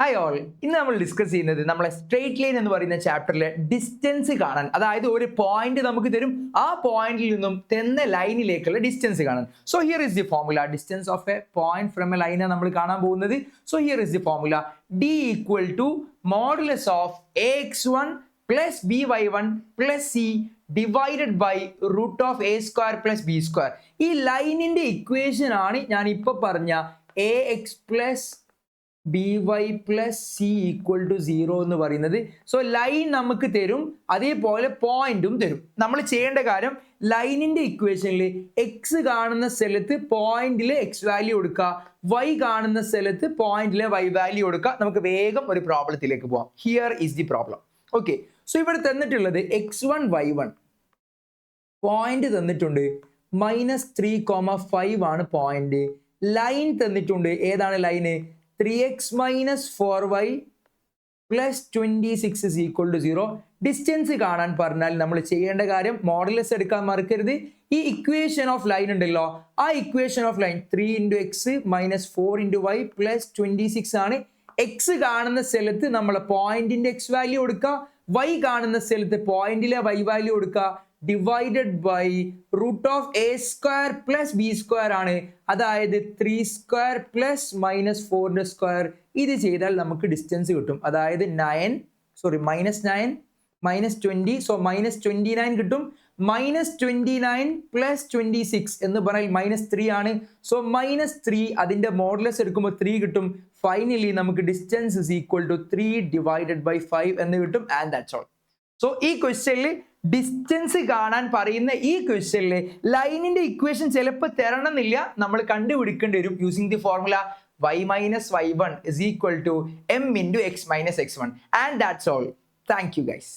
Hi all, ഇന്ന് നമ്മൾ discuss ചെയ്യുന്നത് നമ്മളെ സ്ട്രേറ്റ് ലൈൻ എന്ന് പറയുന്ന ചാപ്റ്ററിലെ ഡിസ്റ്റൻസ് കാണാൻ. അതായത് ഒരു പോയിന്റ് നമുക്ക് തരും, ആ പോയിന്റിൽ നിന്നും തന്ന ലൈനിലേക്കുള്ള ഡിസ്റ്റൻസ് കാണാൻ. So here is the formula. Distance of a point from a ലൈനാണ് നമ്മൾ കാണാൻ പോകുന്നത്. So here is the formula. D equal to modulus of ax1 plus by1 plus c divided by root of a square plus b square. ഈ ലൈനിന്റെ equation ആണ് ഞാൻ ഇപ്പൊ പറഞ്ഞ ax plus by plus C equal to 0 എന്ന് പറയുന്നത്. So line നമുക്ക് തരും, അതേപോലെ പോയിന്റും തരും. നമ്മൾ ചെയ്യേണ്ട കാര്യം ലൈനിന്റെ ഇക്വേഷനിൽ എക്സ് കാണുന്ന സ്ഥലത്ത് പോയിന്റിൽ എക്സ് വാല്യൂ കൊടുക്കുക, വൈ കാണുന്ന സ്ഥലത്ത് പോയിന്റിലെ വൈ വാല്യൂ കൊടുക്കുക. നമുക്ക് വേഗം ഒരു പ്രോബ്ലത്തിലേക്ക് പോവാം. Here is the problem. Okay, so ഇവിടെ തന്നിട്ടുള്ളത് x1 y1 പോയിന്റ് തന്നിട്ടുണ്ട്, -3,5 ആണ് പോയിന്റ്. ലൈൻ തന്നിട്ടുണ്ട്, ഏതാണ് line? 3x minus 4y plus 26 is equal to 0. Distance കാണാൻ പറഞ്ഞാൽ നമ്മൾ ചെയ്യേണ്ട കാര്യം മോഡുലസ് എടുക്കാൻ മറക്കരുത്. ഈ ഇക്വേഷൻ ഓഫ് ലൈൻ ഉണ്ടല്ലോ, ആ equation of line 3 into x minus 4 into y plus 26 ആണ്. എക്സ് കാണുന്ന സ്ഥലത്ത് നമ്മൾ പോയിന്റിന്റെ എക്സ് വാല്യൂ കൊടുക്കുക, വൈ കാണുന്ന സ്ഥലത്ത് പോയിന്റിലെ വൈ വാല്യൂ കൊടുക്കുക, divided by root of A square plus B square ആണ്. അതായത് 3 സ്ക്വയർ പ്ലസ് -4 സ്ക്വയർ. ഇത് ചെയ്താൽ നമുക്ക് ഡിസ്റ്റൻസ് കിട്ടും. അതായത് -9 -20, സോ -29 കിട്ടും. -29 പ്ലസ് 26 എന്ന് പറഞ്ഞാൽ -3 ആണ്. സോ -3 അതിന്റെ മോഡുലസ് എടുക്കുമ്പോൾ 3 കിട്ടും. ഫൈനലി നമുക്ക് distance is equal to 3 divided by 5 എന്ന് കിട്ടും. And that's all. സോ ഈ ക്വസ്റ്റ്യനിൽ ഡിസ്റ്റൻസ് കാണാൻ പറയുന്ന ഈ ക്വസ്റ്റ്യനിൽ ലൈനിന്റെ ഇക്വേഷൻ ചിലപ്പോൾ തരണമെന്നില്ല, നമ്മൾ കണ്ടുപിടിക്കേണ്ടി വരും using the formula y minus y1 is equal to m into x minus x1. And that's all. Thank you guys.